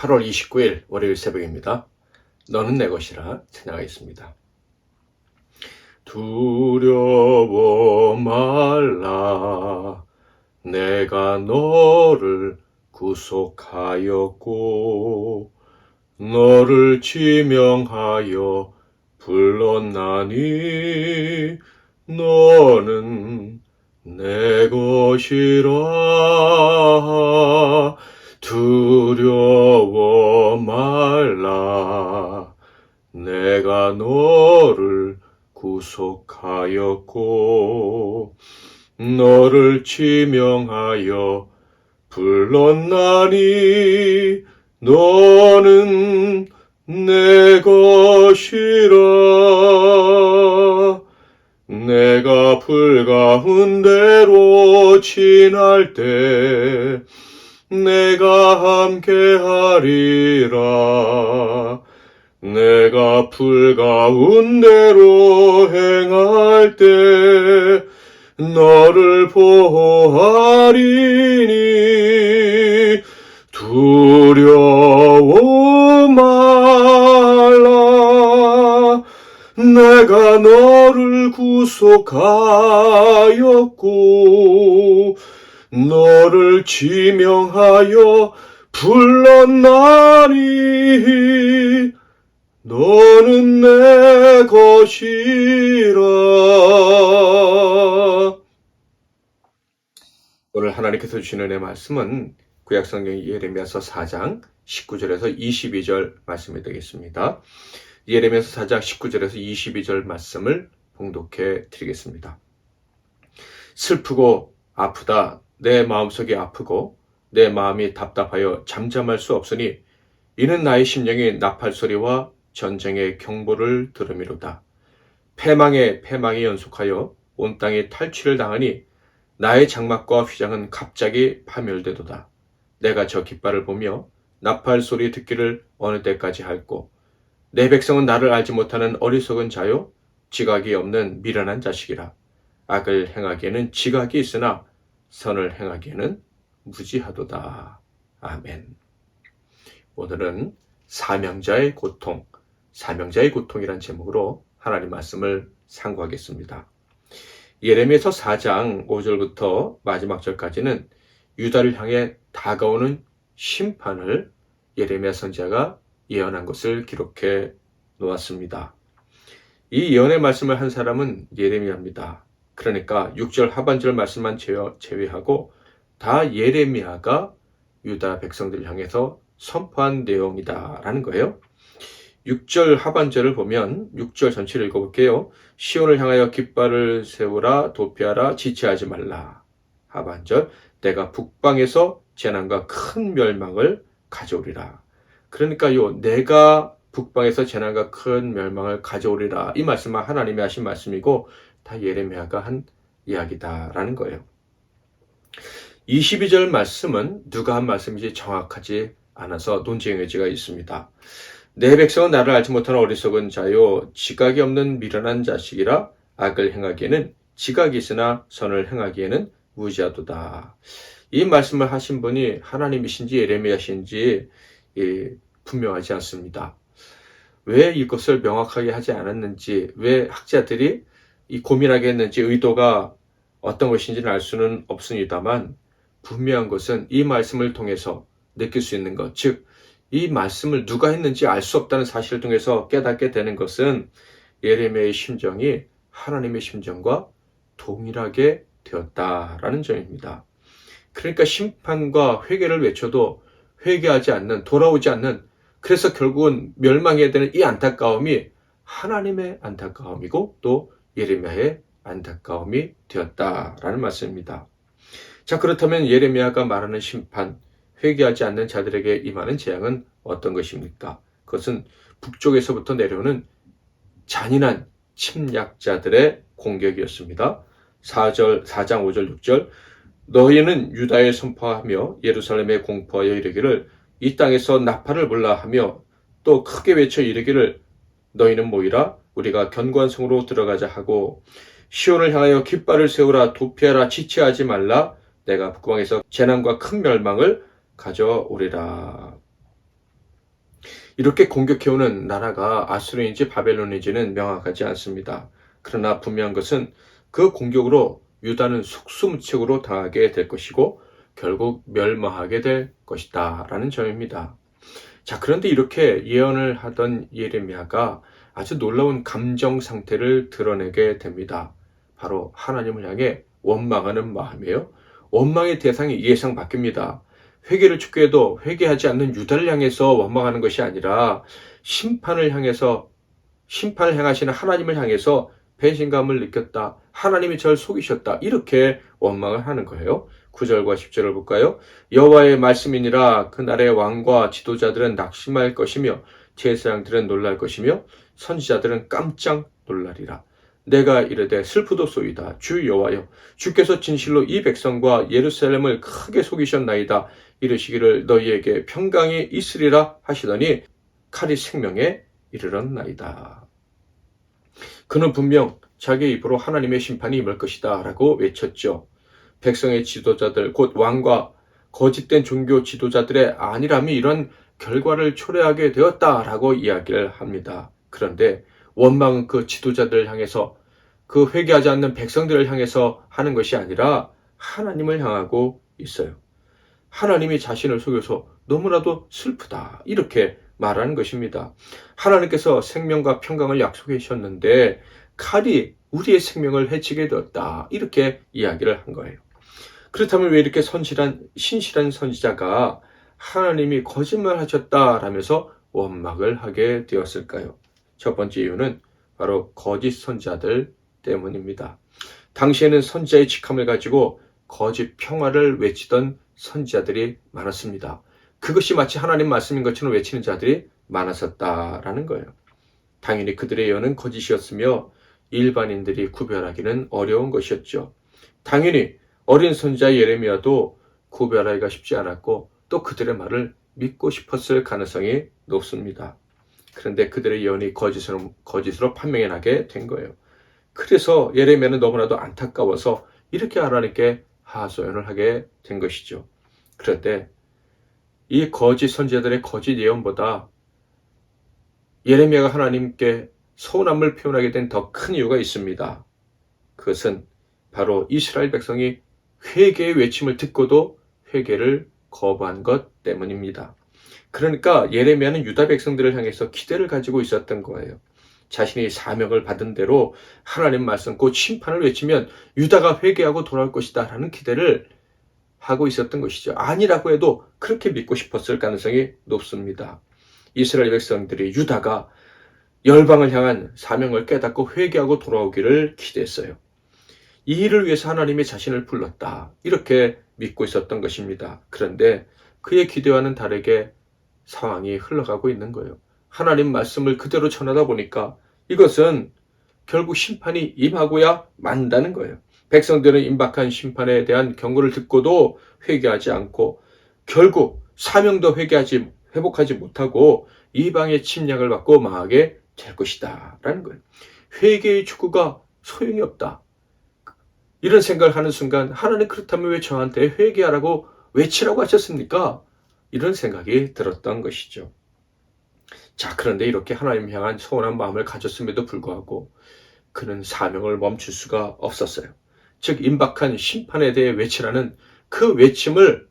8월 29일 월요일 새벽입니다. 너는 내 것이라 찬양하겠습니다. 두려워 말라 내가 너를 구속하였고 너를 지명하여 불렀나니 너는 내 것이라. 두려워 말라 내가 너를 구속하였고 너를 지명하여 불렀나니 너는 내 것이라. 내가 불 가운데로 지날 때 내가 함께하리라. 내가 불 가운데로 행할 때 너를 보호하리니 두려워 말라. 내가 너를 구속하였고 너를 지명하여 불렀나니 너는 내 것이라. 오늘 하나님께서 주시는 은혜의 말씀은 구약성경 예레미야서 4장 19절에서 22절 말씀이 되겠습니다. 예레미야서 4장 19절에서 22절 말씀을 봉독해 드리겠습니다. 슬프고 아프다. 내 마음속이 아프고 내 마음이 답답하여 잠잠할 수 없으니 이는 나의 심령이 나팔소리와 전쟁의 경보를 들음이로다. 패망에 연속하여 온 땅이 탈취를 당하니 나의 장막과 휘장은 갑자기 파멸되도다. 내가 저 깃발을 보며 나팔소리 듣기를 어느 때까지 할꼬. 내 백성은 나를 알지 못하는 어리석은 자요 지각이 없는 미련한 자식이라. 악을 행하기에는 지각이 있으나 선을 행하기에는 무지하도다. 아멘. 오늘은 사명자의 고통이란 제목으로 하나님 말씀을 상고하겠습니다. 예레미야서 4장 5절부터 마지막 절까지는 유다를 향해 다가오는 심판을 예레미야 선지자가 예언한 것을 기록해 놓았습니다. 이 예언의 말씀을 한 사람은 예레미야입니다. 그러니까 6절 하반절 말씀만 제외하고 다 예레미야가 유다 백성들을 향해서 선포한 내용이다라는 거예요. 6절 하반절을 보면 6절 전체를 읽어볼게요. 시온을 향하여 깃발을 세우라 도피하라 지체하지 말라. 하반절 내가 북방에서 재난과 큰 멸망을 가져오리라. 그러니까 내가 북방에서 재난과 큰 멸망을 가져오리라. 이 말씀은 하나님이 하신 말씀이고 다 예레미야가 한 이야기다라는 거예요. 22절 말씀은 누가 한 말씀인지 정확하지 않아서 논쟁의 여지가 있습니다. 내 백성은 나를 알지 못하는 어리석은 자요 지각이 없는 미련한 자식이라. 악을 행하기에는 지각이 있으나 선을 행하기에는 무지하도다. 이 말씀을 하신 분이 하나님이신지 예레미야신지 분명하지 않습니다. 왜 이것을 명확하게 하지 않았는지, 왜 학자들이 고민하게 했는지 의도가 어떤 것인지는 알 수는 없습니다만 분명한 것은 이 말씀을 통해서 느낄 수 있는 것, 즉 이 말씀을 누가 했는지 알 수 없다는 사실을 통해서 깨닫게 되는 것은 예레미야의 심정이 하나님의 심정과 동일하게 되었다라는 점입니다. 그러니까 심판과 회개를 외쳐도 회개하지 않는, 돌아오지 않는, 그래서 결국은 멸망해야 되는 이 안타까움이 하나님의 안타까움이고 또 예레미야의 안타까움이 되었다라는 말씀입니다. 자, 그렇다면 예레미야가 말하는 심판, 회개하지 않는 자들에게 임하는 재앙은 어떤 것입니까? 그것은 북쪽에서부터 내려오는 잔인한 침략자들의 공격이었습니다. 4장 5절 6절 너희는 유다에 선포하며 예루살렘에 공포하여 이르기를 이 땅에서 나팔을 불라 하며 또 크게 외쳐 이르기를 너희는 모이라 우리가 견고한 성으로 들어가자 하고 시온을 향하여 깃발을 세우라 도피하라 지체하지 말라 내가 북방에서 재난과 큰 멸망을 가져오리라. 이렇게 공격해오는 나라가 아수르인지 바벨론인지는 명확하지 않습니다. 그러나 분명한 것은 그 공격으로 유다는 속수무책으로 당하게 될 것이고 결국 멸망하게 될 것이다 라는 점입니다. 자, 그런데 이렇게 예언을 하던 예레미야가 아주 놀라운 감정 상태를 드러내게 됩니다. 바로 하나님을 향해 원망하는 마음이에요. 원망의 대상이 예상 바뀝니다. 회개를 촉구해도 회개하지 않는 유다를 향해서 원망하는 것이 아니라 심판을 행하시는 하나님을 향해서 배신감을 느꼈다. 하나님이 저를 속이셨다. 이렇게 원망을 하는 거예요. 9절과 10절을 볼까요? 여호와의 말씀이니라. 그날의 왕과 지도자들은 낙심할 것이며 제사장들은 놀랄 것이며 선지자들은 깜짝 놀라리라. 내가 이르되 슬프도소이다. 주 여호와여, 주께서 진실로 이 백성과 예루살렘을 크게 속이셨나이다. 이르시기를 너희에게 평강이 있으리라 하시더니 칼이 생명에 이르렀나이다. 그는 분명 자기 입으로 하나님의 심판이 임할 것이다 라고 외쳤죠. 백성의 지도자들, 곧 왕과 거짓된 종교 지도자들의 안일함이 이런 결과를 초래하게 되었다라고 이야기를 합니다. 그런데 원망은 그 지도자들을 향해서, 그 회개하지 않는 백성들을 향해서 하는 것이 아니라 하나님을 향하고 있어요. 하나님이 자신을 속여서 너무나도 슬프다, 이렇게 말하는 것입니다. 하나님께서 생명과 평강을 약속하셨는데 칼이 우리의 생명을 해치게 되었다, 이렇게 이야기를 한 거예요. 그렇다면 왜 이렇게 신실한 선지자가 하나님이 거짓말하셨다라면서 원망을 하게 되었을까요? 첫 번째 이유는 바로 거짓 선지자들 때문입니다. 당시에는 선지자의 직함을 가지고 거짓 평화를 외치던 선지자들이 많았습니다. 그것이 마치 하나님 말씀인 것처럼 외치는 자들이 많았었다라는 거예요. 당연히 그들의 예언은 거짓이었으며 일반인들이 구별하기는 어려운 것이었죠. 당연히 어린 선지자 예레미야도 구별하기가 쉽지 않았고 또 그들의 말을 믿고 싶었을 가능성이 높습니다. 그런데 그들의 예언이 거짓으로 판명이 나게 된 거예요. 그래서 예레미야는 너무나도 안타까워서 이렇게 하나님께 하소연을 하게 된 것이죠. 그런데 이 거짓 선지자들의 거짓 예언보다 예레미야가 하나님께 서운함을 표현하게 된 더 큰 이유가 있습니다. 그것은 바로 이스라엘 백성이 회개의 외침을 듣고도 회개를 거부한 것 때문입니다. 그러니까 예레미야는 유다 백성들을 향해서 기대를 가지고 있었던 거예요. 자신이 사명을 받은 대로 하나님 말씀, 곧 심판을 외치면 유다가 회개하고 돌아올 것이다 라는 기대를 하고 있었던 것이죠. 아니라고 해도 그렇게 믿고 싶었을 가능성이 높습니다. 이스라엘 백성들이 유다가 열방을 향한 사명을 깨닫고 회개하고 돌아오기를 기대했어요. 이 일을 위해서 하나님이 자신을 불렀다, 이렇게 믿고 있었던 것입니다. 그런데 그의 기대와는 다르게 상황이 흘러가고 있는 거예요. 하나님 말씀을 그대로 전하다 보니까 이것은 결국 심판이 임하고야 만다는 거예요. 백성들은 임박한 심판에 대한 경고를 듣고도 회개하지 않고 결국 사명도 회복하지 못하고 이방의 침략을 받고 망하게 될 것이다 라는 거예요. 회개의 촉구가 소용이 없다, 이런 생각을 하는 순간 하나님, 그렇다면 왜 저한테 회개하라고 외치라고 하셨습니까? 이런 생각이 들었던 것이죠. 자, 그런데 이렇게 하나님 향한 서운한 마음을 가졌음에도 불구하고 그는 사명을 멈출 수가 없었어요. 즉 임박한 심판에 대해 외치라는 그 외침을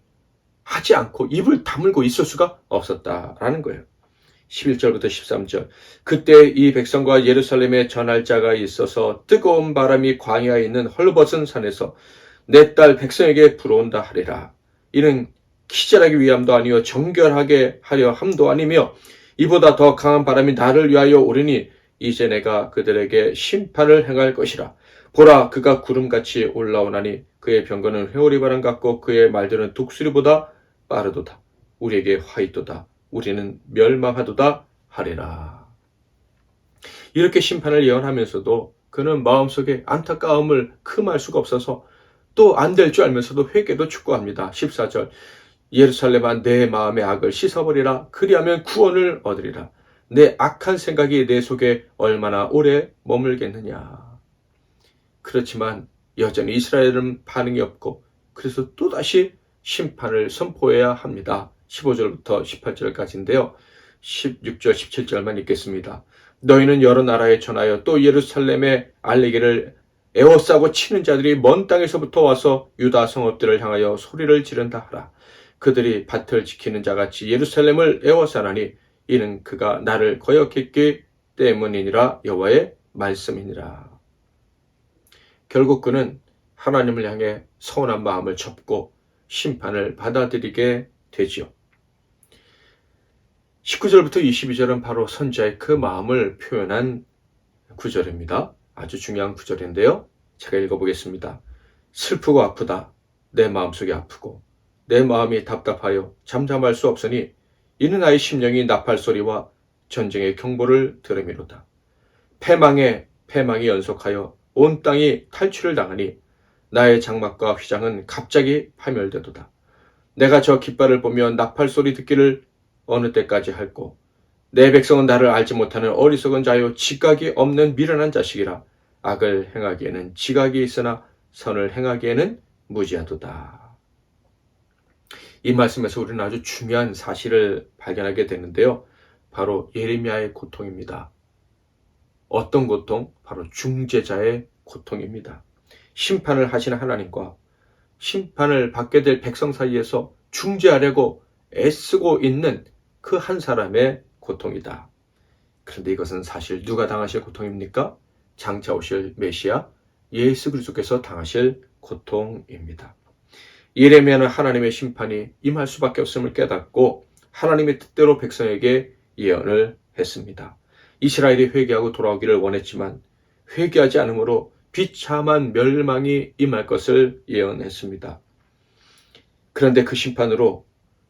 하지 않고 입을 다물고 있을 수가 없었다라는 거예요. 11절부터 13절. 그때 이 백성과 예루살렘에 전할 자가 있어서 뜨거운 바람이 광야에 있는 헐벗은 산에서 내 딸 백성에게 불어온다 하리라. 이는 키질하기 위함도 아니요 정결하게 하려 함도 아니며 이보다 더 강한 바람이 나를 위하여 오르니 이제 내가 그들에게 심판을 행할 것이라. 보라, 그가 구름같이 올라오나니 그의 병거는 회오리 바람 같고 그의 말들은 독수리보다 빠르도다. 우리에게 화있도다. 우리는 멸망하도다 하리라. 이렇게 심판을 예언하면서도 그는 마음속에 안타까움을 금할 수가 없어서 또 안 될 줄 알면서도 회개도 촉구합니다. 14절. 예루살렘아, 내 마음의 악을 씻어버리라. 그리하면 구원을 얻으리라. 내 악한 생각이 내 속에 얼마나 오래 머물겠느냐. 그렇지만 여전히 이스라엘은 반응이 없고 그래서 또다시 심판을 선포해야 합니다. 15절부터 18절까지인데요. 16절 17절만 읽겠습니다. 너희는 여러 나라에 전하여 또 예루살렘에 알리기를 에워싸고 치는 자들이 먼 땅에서부터 와서 유다 성읍들을 향하여 소리를 지른다 하라. 그들이 밭을 지키는 자같이 예루살렘을 에워싸나니 이는 그가 나를 거역했기 때문이니라. 여호와의 말씀이니라. 결국 그는 하나님을 향해 서운한 마음을 접고 심판을 받아들이게 되지요. 19절부터 22절은 바로 선지자의 그 마음을 표현한 구절입니다. 아주 중요한 구절인데요. 제가 읽어보겠습니다. 슬프고 아프다. 내 마음속이 아프고 내 마음이 답답하여 잠잠할 수 없으니 이는 나의 심령이 나팔소리와 전쟁의 경보를 들음이로다. 패망에 패망이 연속하여 온 땅이 탈취를 당하니 나의 장막과 휘장은 갑자기 파멸되도다. 내가 저 깃발을 보며 나팔소리 듣기를 어느 때까지 할꼬. 내 백성은 나를 알지 못하는 어리석은 자요 지각이 없는 미련한 자식이라. 악을 행하기에는 지각이 있으나 선을 행하기에는 무지하도다. 이 말씀에서 우리는 아주 중요한 사실을 발견하게 되는데요. 바로 예레미야의 고통입니다. 어떤 고통? 바로 중재자의 고통입니다. 심판을 하시는 하나님과 심판을 받게 될 백성 사이에서 중재하려고 애쓰고 있는 그 한 사람의 고통이다. 그런데 이것은 사실 누가 당하실 고통입니까? 장차 오실 메시아 예수 그리스도께서 당하실 고통입니다. 예레미야는 하나님의 심판이 임할 수밖에 없음을 깨닫고 하나님의 뜻대로 백성에게 예언을 했습니다. 이스라엘이 회개하고 돌아오기를 원했지만 회개하지 않으므로 비참한 멸망이 임할 것을 예언했습니다. 그런데 그 심판으로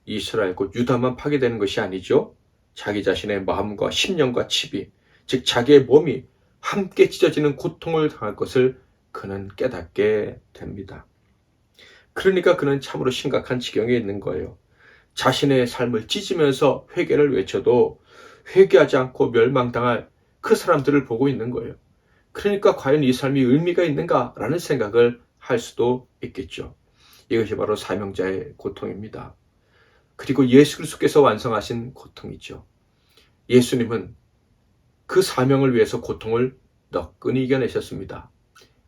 이스라엘 곧 유다만 파괴되는 것이 아니죠. 자기 자신의 마음과 심령과 칩이, 즉 자기의 몸이 함께 찢어지는 고통을 당할 것을 그는 깨닫게 됩니다. 그러니까 그는 참으로 심각한 지경에 있는 거예요. 자신의 삶을 찢으면서 회개를 외쳐도 회개하지 않고 멸망당할 그 사람들을 보고 있는 거예요. 그러니까 과연 이 삶이 의미가 있는가라는 생각을 할 수도 있겠죠. 이것이 바로 사명자의 고통입니다. 그리고 예수 그리스도께서 완성하신 고통이죠. 예수님은 그 사명을 위해서 고통을 너끈히 이겨내셨습니다.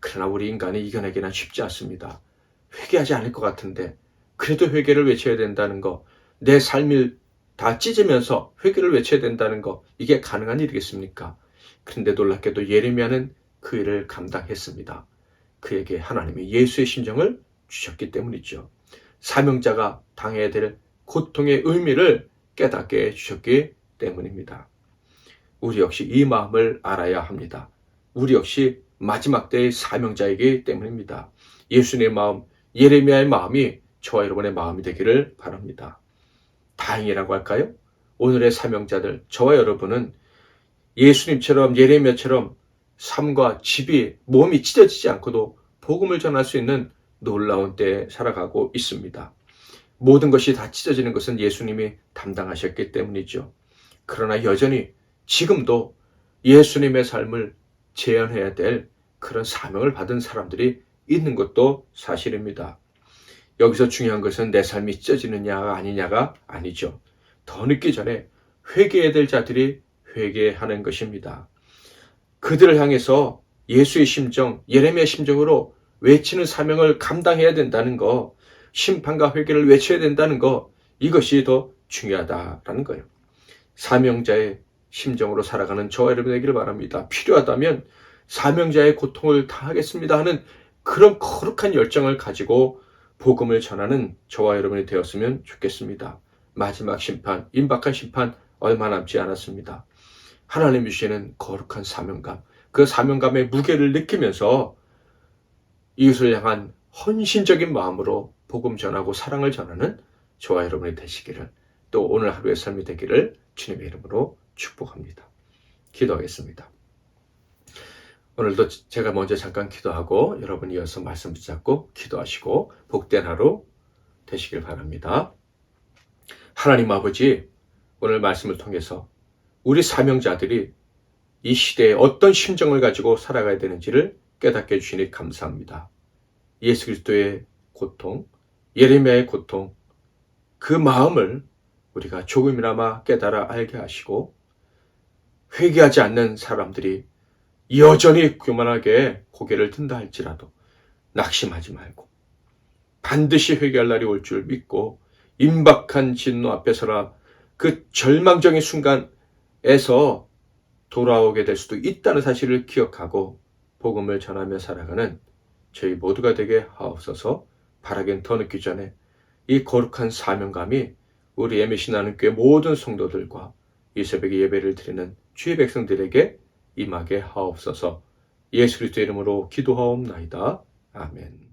그러나 우리 인간이 이겨내기는 쉽지 않습니다. 회개하지 않을 것 같은데 그래도 회개를 외쳐야 된다는 거, 내 삶을 다 찢으면서 회개를 외쳐야 된다는 거, 이게 가능한 일이겠습니까? 그런데 놀랍게도 예레미야는 그 일을 감당했습니다. 그에게 하나님이 예수의 심정을 주셨기 때문이죠. 사명자가 당해야 될 고통의 의미를 깨닫게 해주셨기 때문입니다. 우리 역시 이 마음을 알아야 합니다. 우리 역시 마지막 때의 사명자이기 때문입니다. 예수님의 마음, 예레미야의 마음이 저와 여러분의 마음이 되기를 바랍니다. 다행이라고 할까요? 오늘의 사명자들, 저와 여러분은 예수님처럼 예레미야처럼 삶과 집이 몸이 찢어지지 않고도 복음을 전할 수 있는 놀라운 때에 살아가고 있습니다. 모든 것이 다 찢어지는 것은 예수님이 담당하셨기 때문이죠. 그러나 여전히 지금도 예수님의 삶을 재현해야 될 그런 사명을 받은 사람들이 있는 것도 사실입니다. 여기서 중요한 것은 내 삶이 찢어지느냐가 아니냐가 아니죠. 더 늦기 전에 회개해야 될 자들이 회개하는 것입니다. 그들을 향해서 예수의 심정, 예레미야의 심정으로 외치는 사명을 감당해야 된다는 거, 심판과 회개를 외쳐야 된다는 거, 이것이 더 중요하다라는 거예요. 사명자의 심정으로 살아가는 저와 여러분 되기를 바랍니다. 필요하다면 사명자의 고통을 당하겠습니다 하는 그런 거룩한 열정을 가지고 복음을 전하는 저와 여러분이 되었으면 좋겠습니다. 마지막 심판, 임박한 심판 얼마 남지 않았습니다. 하나님 주시는 거룩한 사명감, 그 사명감의 무게를 느끼면서 이웃을 향한 헌신적인 마음으로 복음 전하고 사랑을 전하는 저와 여러분이 되시기를, 또 오늘 하루의 삶이 되기를 주님의 이름으로 축복합니다. 기도하겠습니다. 오늘도 제가 먼저 잠깐 기도하고 여러분이 이어서 말씀 붙잡고 기도하시고 복된 하루 되시길 바랍니다. 하나님 아버지, 오늘 말씀을 통해서 우리 사명자들이 이 시대에 어떤 심정을 가지고 살아가야 되는지를 깨닫게 해주시니 감사합니다. 예수 그리스도의 고통, 예레미야의 고통, 그 마음을 우리가 조금이나마 깨달아 알게 하시고 회개하지 않는 사람들이 여전히 교만하게 고개를 든다 할지라도 낙심하지 말고 반드시 회개할 날이 올 줄 믿고 임박한 진노 앞에서라 그 절망적인 순간에서 돌아오게 될 수도 있다는 사실을 기억하고 복음을 전하며 살아가는 저희 모두가 되게 하옵소서. 바라긴 더 늦기 전에 이 거룩한 사명감이 우리 MBC나는교회 모든 성도들과 이 새벽에 예배를 드리는 주의 백성들에게 임하게 하옵소서. 예수 그리스도의 이름으로 기도하옵나이다. 아멘.